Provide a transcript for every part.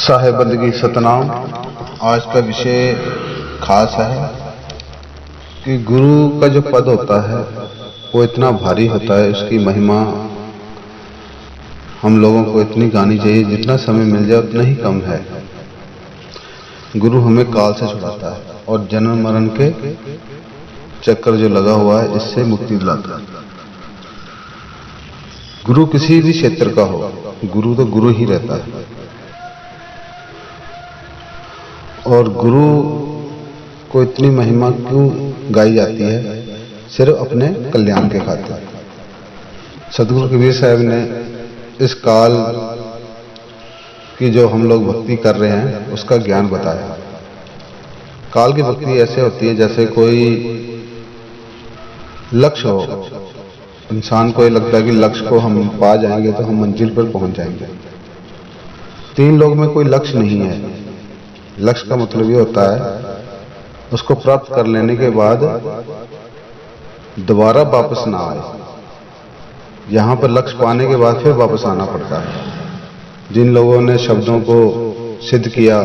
साहेब बंदगी सतनाम। आज का विषय खास है कि गुरु का जो पद होता है वो इतना भारी होता है, उसकी महिमा हम लोगों को इतनी गानी चाहिए, जितना समय मिल जाए उतना ही कम है। गुरु हमें काल से छुड़ाता है और जन्म मरण के चक्कर जो लगा हुआ है इससे मुक्ति दिलाता है। गुरु किसी भी क्षेत्र का हो, गुरु तो गुरु ही रहता है। और गुरु को इतनी महिमा क्यों गाई जाती है? सिर्फ अपने कल्याण के खातिर। सतगुरु कबीर साहब ने इस काल की जो हम लोग भक्ति कर रहे हैं उसका ज्ञान बताया। काल की भक्ति ऐसे होती है जैसे कोई लक्ष्य हो, इंसान को ये लगता है कि लक्ष्य को हम पा जाएंगे तो हम मंजिल पर पहुंच जाएंगे। तीन लोग में कोई लक्ष्य नहीं है। लक्ष्य का मतलब ये होता है उसको प्राप्त कर लेने के बाद दोबारा वापस ना आए। यहां पर लक्ष्य पाने के बाद फिर वापस आना पड़ता है। जिन लोगों ने शब्दों को सिद्ध किया,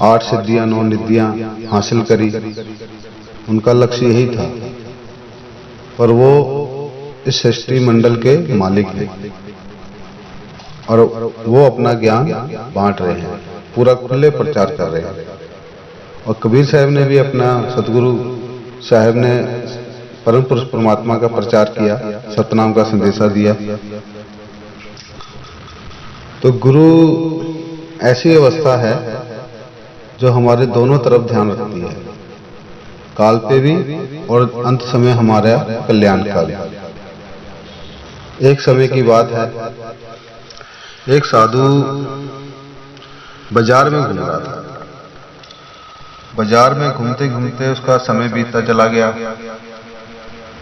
8 सिद्धियां 9 निधियां हासिल करी, उनका लक्ष्य यही था। और वो इस सृष्टि मंडल के मालिक हैं और वो अपना ज्ञान बांट रहे हैं, पूरा खुले प्रचार कर रहे हैं। और कबीर साहब ने भी अपना, सतगुरु साहब ने परम पुरुष परमात्मा का प्रचार किया, सतनाम का संदेशा दिया। तो गुरु ऐसी अवस्था है जो हमारे दोनों तरफ ध्यान रखती है, काल पे भी और अंत समय हमारा कल्याण का भी। एक समय की बात है, एक साधु बाजार में घूम रहा था। बाजार में घूमते घूमते उसका समय बीतता चला गया।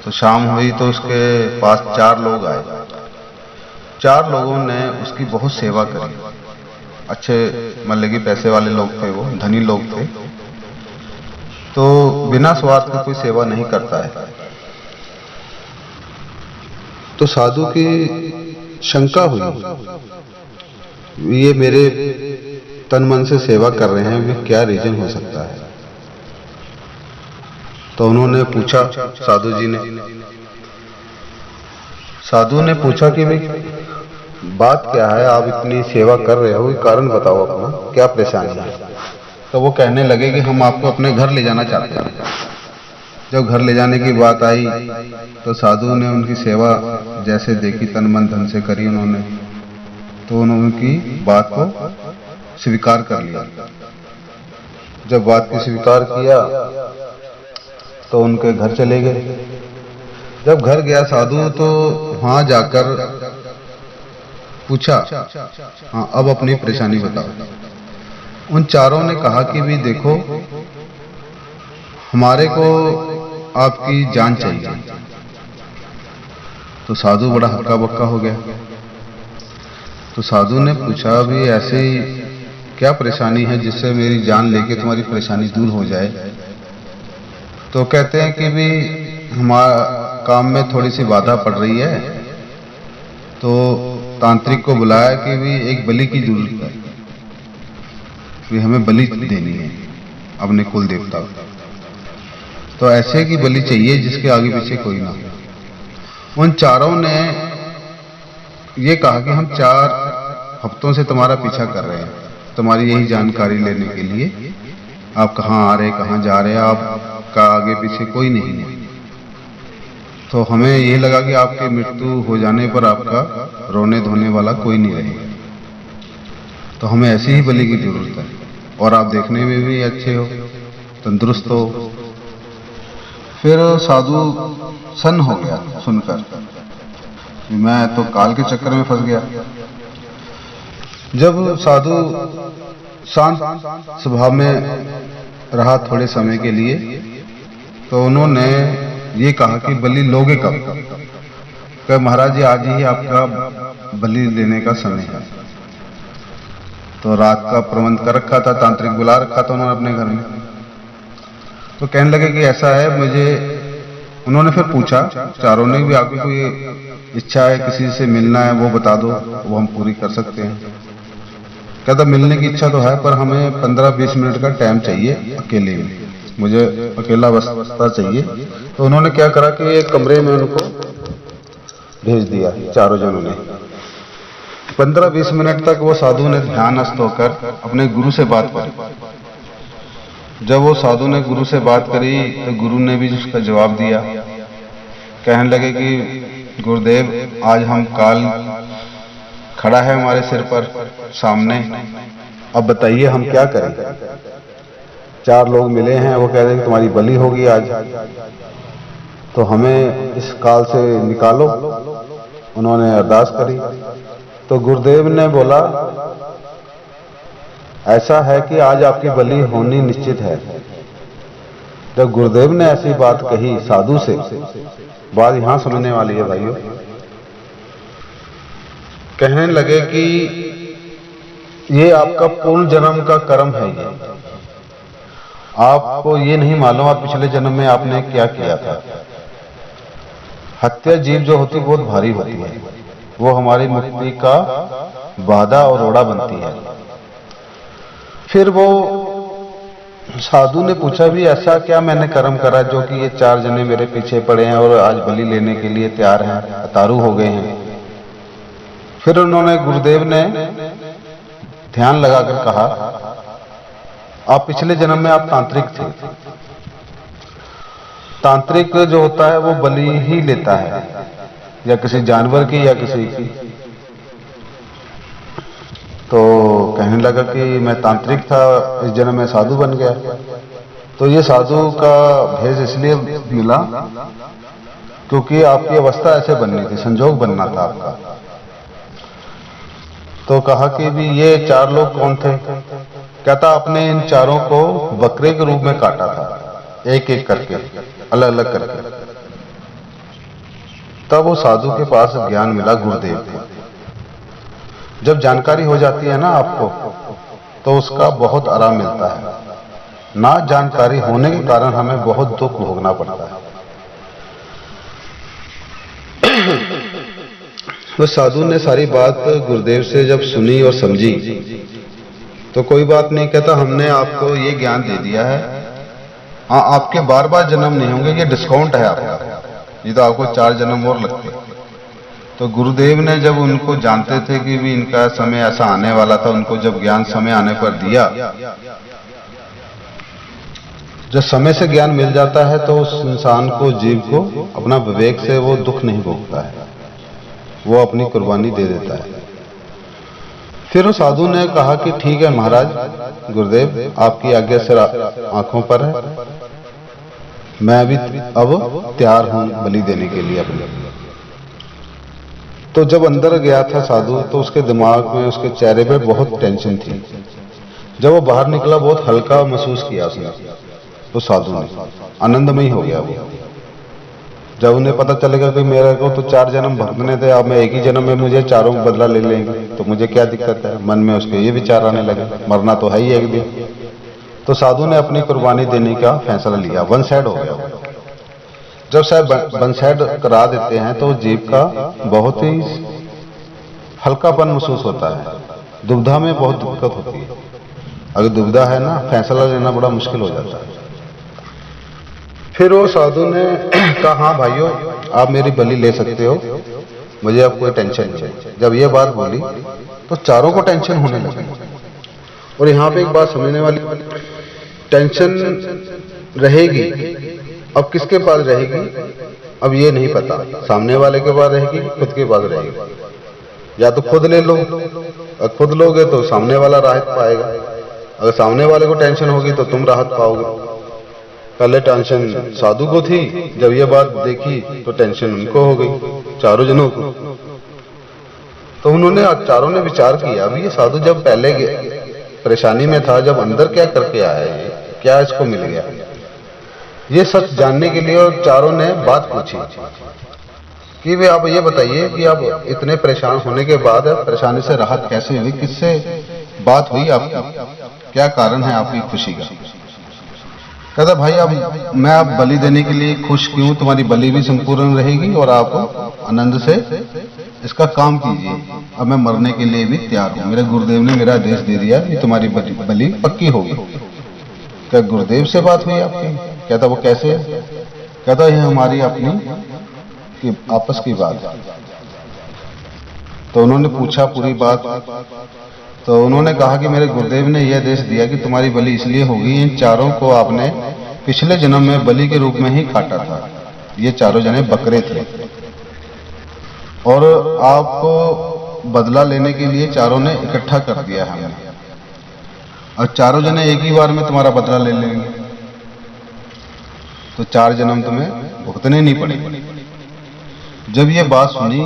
तो शाम हुई तो उसके पास 4 लोग आए। 4 लोगों ने उसकी बहुत सेवा करी। अच्छे मतलब कि पैसे वाले लोग थे, वो धनी लोग थे। तो बिना स्वार्थ के कोई सेवा नहीं करता है। तो साधु की शंका हुई, ये मेरे तन मन से सेवा कर रहे हैं, वे क्या रीजन हो सकता है? तो उन्होंने पूछा, साधु ने पूछा कि भाई बात क्या है, आप इतनी सेवा कर रहे हो, कारण बताओ अपना, क्या परेशानी है? तो वो कहने लगे कि हम आपको अपने घर ले जाना चाहते हैं। जब घर ले जाने की बात आई तो साधु ने उनकी सेवा जैसे देखी, तन मन धन से करी उन्होंने, तो उन्होंने उनकी बात को स्वीकार कर लिया। जब बात को स्वीकार किया तो उनके घर चले गए। जब घर गया साधु तो वहां जाकर पूछा, हाँ अब अपनी परेशानी बताओ। उन 4 ने कहा कि भी देखो, हमारे को आपकी जान चाहिए। तो साधु बड़ा हक्का बक्का हो गया। तो साधु ने पूछा, भी ऐसे क्या परेशानी है जिससे मेरी जान लेके तुम्हारी परेशानी दूर हो जाए? तो कहते हैं कि भी हमारा काम में थोड़ी सी बाधा पड़ रही है, तो तांत्रिक को बुलाया कि भी एक बलि की जरूरत है, भी हमें बलि देनी है अपने कुल देवता को। तो ऐसे की बलि चाहिए जिसके आगे पीछे कोई ना हो। उन 4 ने ये कहा कि हम 4 हफ्तों से तुम्हारा पीछा कर रहे हैं, तुम्हारी यही जानकारी लेने के लिए, आप कहाँ आ रहे, कहाँ जा रहे, आपका आगे पीछे कोई नहीं है। तो हमें ये लगा कि आपकी मृत्यु हो जाने पर आपका रोने धोने वाला कोई नहीं रहेगा, तो हमें ऐसी ही बलि की जरूरत है, और आप देखने में भी अच्छे हो, तंदुरुस्त हो। फिर साधु सन्न हो गया सुनकर, मैं तो काल के चक्कर में फंस गया। जब साधु शांत स्वभाव में रहा थोड़े समय के लिए, तो उन्होंने ये कहा कि बलि लोगे कब? कहा महाराज जी आज ही आपका बलि लेने का समय है। तो रात का प्रबंध कर रखा था, तांत्रिक बुला रखा था उन्होंने अपने घर में। तो कहने लगे कि ऐसा है मुझे, उन्होंने फिर पूछा, 4 ने भी आगे कोई इच्छा है किसी से मिलना है वो बता दो, वो हम पूरी कर सकते हैं। कहता मिलने की इच्छा तो है पर हमें 15-20 मिनट का टाइम चाहिए अकेले में, मुझे अकेला अवस्था चाहिए। तो उन्होंने क्या करा कि एक कमरे में उनको भेज दिया, चारों जनों ने। 15-20 मिनट तक वो साधु ने ध्यानस्थ होकर अपने गुरु से बात करी। जब वो साधु ने गुरु से बात करी तो गुरु ने भी उसका जवाब दिया। कहने लगे कि गुरुदेव आज हम काल खड़ा है हमारे सिर पर सामने, अब बताइए हम क्या करें। 4 लोग मिले हैं, वो कह रहे हैं कि तुम्हारी बलि होगी आज, तो हमें इस काल से निकालो। उन्होंने अरदास करी तो गुरुदेव ने बोला ऐसा है कि आज आपकी बलि होनी निश्चित है। जब गुरुदेव ने ऐसी बात कही साधु से, बात यहां समझने वाली है भाइयों। कहने लगे कि ये आपका पूर्ण जन्म का कर्म है, ये आपको ये नहीं मालूम आप पिछले जन्म में आपने क्या किया था। हत्या जीव जो होती बहुत भारी होती है, वो हमारी मुक्ति का बाधा और रोड़ा बनती है। फिर वो साधु ने पूछा भी ऐसा क्या मैंने कर्म करा जो कि ये 4 जने मेरे पीछे पड़े हैं और आज बलि लेने के लिए तैयार हैं, अतारू हो गए हैं। फिर उन्होंने गुरुदेव ने ध्यान लगाकर कहा आप पिछले जन्म में आप तांत्रिक थे। तांत्रिक जो होता है वो बलि ही लेता है, या किसी जानवर की या किसी की। तो कहने लगा कि मैं तांत्रिक था, इस जन्म में साधु बन गया। तो ये साधु का भेष इसलिए मिला क्योंकि आपकी अवस्था ऐसे बननी थी, संजोग बनना था आपका। तो कहा कि भी ये 4 लोग कौन थे। कहता आपने इन 4 को बकरे के रूप में काटा था, एक एक करके, अलग अलग करके। तब वो साधु के पास ज्ञान मिला गुरुदेव को। जब जानकारी हो जाती है ना आपको, तो उसका बहुत आराम मिलता है। ना जानकारी होने के कारण हमें बहुत दुख भोगना पड़ता है। तो साधु ने सारी बात गुरुदेव से जब सुनी और समझी तो कोई बात नहीं, कहता हमने आपको ये ज्ञान दे दिया है, हाँ आपके बार जन्म नहीं होंगे, ये डिस्काउंट है आपका, ये तो आपको 4 जन्म और लगते। तो गुरुदेव ने जब उनको जानते थे कि भी इनका समय ऐसा आने वाला था, उनको जब ज्ञान समय आने पर दिया। जब समय से ज्ञान मिल जाता है तो उस इंसान को, जीव को अपना विवेक से वो दुख नहीं भोगता है, वो अपनी कुर्बानी दे देता है। फिर उस साधु ने कहा कि ठीक है महाराज, गुरुदेव आपकी आज्ञा से आंखों पर है, मैं भी अब तैयार हूं बलि देने के लिए अपने। तो जब अंदर गया था साधु तो उसके दिमाग में, उसके चेहरे पे बहुत टेंशन थी। जब वो बाहर निकला बहुत हल्का महसूस किया उसने, तो साधु ने आनंदमयी हो गया वो। जब उन्हें पता चलेगा कि मेरे को तो 4 जन्म भुगतने थे, अब मैं एक ही जन्म में मुझे 4 बदला ले लेंगे तो मुझे क्या दिक्कत है। मन में उसके ये विचार आने लगे, मरना तो है ही एक दिन। तो साधु ने अपनी कुर्बानी देने का फैसला लिया, वन साइड हो गया। जब साहब वन साइड करा देते हैं तो जीव का बहुत ही हल्कापन महसूस होता है। दुविधा में बहुत दिक्कत होती है, अगर दुविधा है ना, फैसला लेना बड़ा मुश्किल हो जाता है। फिर वो साधु ने कहा हाँ भाइयों आप मेरी बलि ले सकते हो, मुझे अब कोई टेंशन नहीं है। जब ये बात बोली तो 4 को टेंशन होने लगी। और यहाँ पे एक बात समझने वाली, टेंशन रहेगी, अब किसके पास रहेगी अब ये नहीं पता, सामने वाले के पास रहेगी, खुद के पास रहेगी। या तो खुद ले लो, अगर खुद लोगे तो सामने वाला राहत पाएगा, अगर सामने वाले को टेंशन होगी तो तुम राहत पाओगे। पहले टेंशन साधु को थी, जब ये बात देखी तो टेंशन उनको हो गई, 4 जनों को। तो उन्होंने 4 ने विचार किया, अभी ये साधु जब पहले परेशानी में था, जब अंदर क्या करके आया है, क्या इसको मिल गया, ये सच जानने के लिए। और 4 ने बात पूछी कि वे आप ये बताइए कि आप इतने परेशान होने के बाद परेशानी से राहत कैसे हुई, किससे बात हुई आपकी, क्या कारण है आपकी खुशी का। कहता भाई अब मैं अब बलि देने के लिए खुश क्यों, तुम्हारी बलि भी संपूर्ण रहेगी और आप आनंद से इसका काम कीजिए। अब मैं मरने के लिए भी तैयार हूँ, मेरे गुरुदेव ने मेरा आदेश दे दिया कि तुम्हारी बलि पक्की होगी। क्या गुरुदेव से बात हुई आपकी? कहता वो कैसे? कहता ये हमारी अपनी आपस की बात है। तो उन्होंने पूछा पूरी बात, तो उन्होंने कहा कि मेरे गुरुदेव ने यह आदेश दिया कि तुम्हारी बलि इसलिए होगी, इन चारों को आपने पिछले जन्म में बलि के रूप में ही काटा था। ये चारों जने बकरे थे और आपको बदला लेने के लिए चारों ने इकट्ठा कर दिया है हमने, और चारों जने एक ही बार में तुम्हारा बदला ले लेंगे, तो 4 जन्म तुम्हें भुगतने नहीं पड़ेंगे। जब ये बात सुनी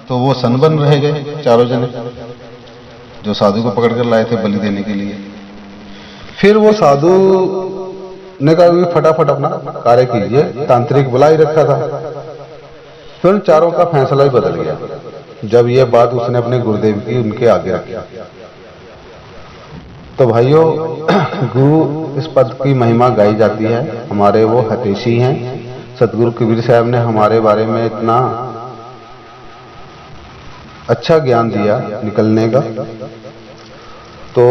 तो वो सनबन रह गए चारों जने जो साधु को पकड़ कर लाए थे बलि देने के लिए। फिर वो साधु ने कहा फटाफट अपना कार्य कीजिए, तांत्रिक बुला ही रखा था। फिर उन चारों का फैसला ही बदल गया जब ये बात उसने अपने गुरुदेव की उनके आगे रखी। तो भाइयों, गुरु इस पद की महिमा गाई जाती है। हमारे वो हितैषी हैं। सतगुरु कबीर साहब ने हमारे बारे में इतना अच्छा ज्ञान दिया निकलने का। तो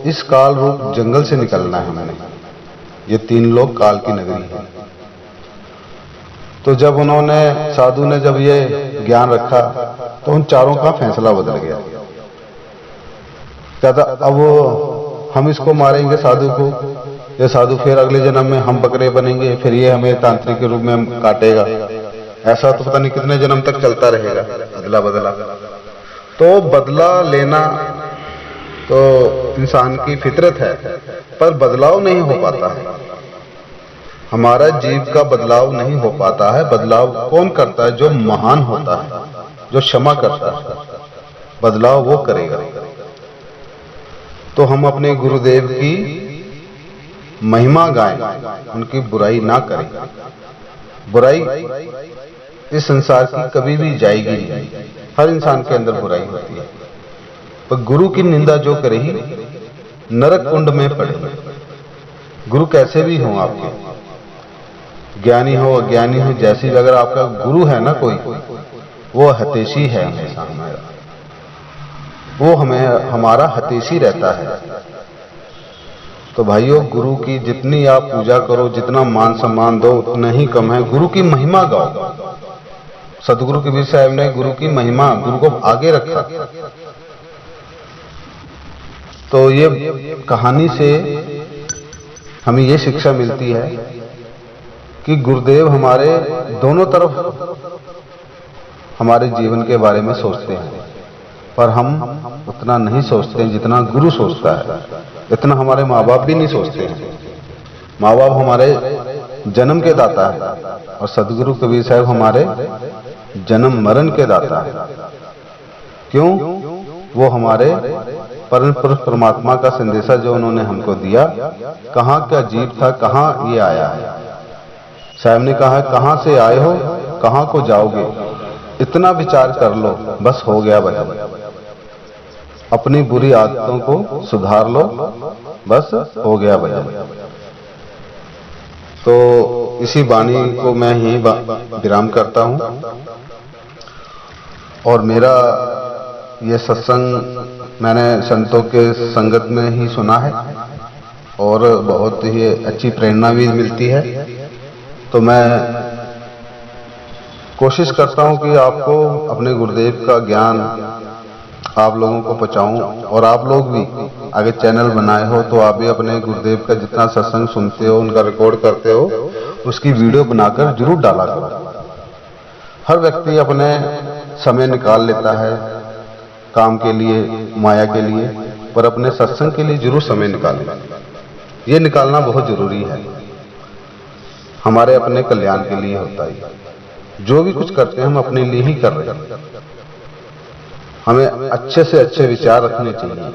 इस काल रूप जंगल से निकलना है हमें। ये 3 लोग काल की नगरी है। तो जब उन्होंने साधु ने जब ये ज्ञान रखा तो उन चारों का फैसला बदल गया। कहता अब हम इसको मारेंगे साधु को, ये साधु फिर अगले जन्म में हम बकरे बनेंगे, फिर ये हमें तांत्रिक के रूप में काटेगा। ऐसा तो पता नहीं कितने जन्म तक चलता रहेगा अदला बदला। तो बदला लेना तो इंसान की फितरत है, पर बदलाव नहीं हो पाता है। हमारा जीव का बदलाव नहीं हो पाता है। बदलाव कौन करता है? जो महान होता है, जो क्षमा करता है, बदलाव वो करेगा। तो हम अपने गुरुदेव की महिमा गाएं, उनकी बुराई ना करें। बुराई इस संसार की कभी भी जाएगी नहीं। हर इंसान के अंदर बुराई होती है, पर गुरु की निंदा जो करेगी नरक कुंड में पड़ेगी। गुरु कैसे भी हो, आपके ज्ञानी हो अज्ञानी हो, जैसी भी, अगर आपका गुरु है ना कोई, वो हितैषी है हमेशा हमारा, वो हमें हमारा हितैषी रहता है। तो भाइयों, गुरु की जितनी आप पूजा करो, जितना मान सम्मान दो, उतना ही कम है। गुरु की महिमा गाओ। सतगुरु कबीर साहब ने गुरु की महिमा, गुरु को आगे रखा। तो ये कहानी से हमें ये शिक्षा मिलती है कि गुरुदेव हमारे दोनों तरफ हमारे जीवन के बारे में सोचते हैं, पर हम उतना नहीं सोचते जितना गुरु सोचता है। इतना हमारे माँ बाप भी नहीं सोचते हैं। माँ बाप हमारे जन्म के दाता है और सदगुरु कबीर साहब हमारे जन्म मरण के दाता है। क्यों? वो हमारे परम पुरुष परमात्मा का संदेशा जो उन्होंने हमको दिया, कहाँ का जीव था, कहाँ ये आया है। साहब ने कहा कहाँ से आए हो, कहाँ को जाओगे, इतना विचार कर लो, बस हो गया भजन। अपनी बुरी आदतों को सुधार लो, बस हो गया भजन। तो इसी वाणी को मैं यहीं विराम करता हूं। और मेरा ये सत्संग मैंने संतों के संगत में ही सुना है और बहुत ही अच्छी प्रेरणा भी मिलती है। तो मैं कोशिश करता हूं कि आपको अपने गुरुदेव का ज्ञान आप लोगों को पहुंचाऊं, और आप लोग भी आगे चैनल बनाए हो तो आप भी अपने गुरुदेव का जितना सत्संग सुनते हो, उनका रिकॉर्ड करते हो, उसकी वीडियो बनाकर जरूर डाला करो। हर व्यक्ति अपने समय निकाल लेता है काम के लिए, माया के लिए, पर अपने सत्संग के लिए जरूर समय निकालें। ये निकालना बहुत जरूरी है, हमारे अपने कल्याण के लिए होता है। जो भी कुछ करते हैं हम अपने लिए ही कर रहे हैं। हमें अच्छे से अच्छे विचार रखने चाहिए।